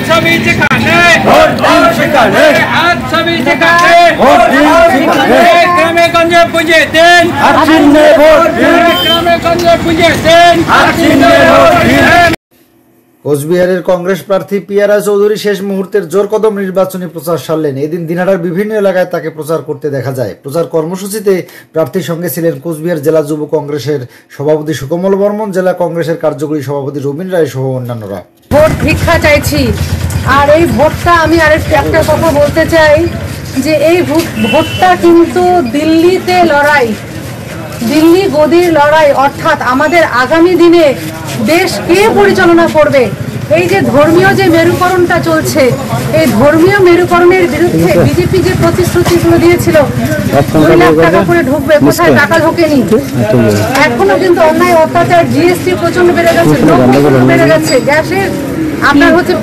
सभी ठिकाने हाथ सभी ठिकाने ग्रामे गंजे पूजे दिन ग्रामे गंजे पूजे दिन। কোচবিহারের কংগ্রেস প্রার্থী পিয়ারা চৌধুরী শেষ মুহূর্তের জোর কদম নির্বাচনী প্রচার সারলেন। এদিন দিনহাটার বিভিন্ন এলাকায় তাকে প্রচার করতে দেখা যায়। প্রচার কর্মসূচিতে প্রার্থীর সঙ্গে ছিলেন কোচবিহার জেলা যুব কংগ্রেসের সভাপতি সুকমল বর্মন, জেলা কংগ্রেসের কার্যকরী সভাপতি রবীন রায় সহ অন্যান্যরা। ভোট ভিক্ষা চাইছি, আর এই ভোটটা আমি একটা কথা বলতে চাই যে এই ভোটটা কিন্তু দিল্লিতে লড়াই, দিল্লি গদির লড়াই, অর্থাৎ আমাদের আগামী দিনে দেশ কে পরিচালনা করবে। এই যে ধর্মীয় যে মেরুকরণটা চলছে, এই ধর্মীয় মেরুকরণের বিরুদ্ধে বিজেপি যে প্রতিশ্রুতিগুলো দিয়েছিল 2 লাখ টাকা করে ঢুকবে, কোথায় টাকা ঢোকেনি। এখনো কিন্তু অন্যায় অত্যাচার, জিএসটি প্রচন্ড বেড়ে গেছে, দ্রব্য বেড়ে গেছে, গ্যাসের আপনার হচ্ছে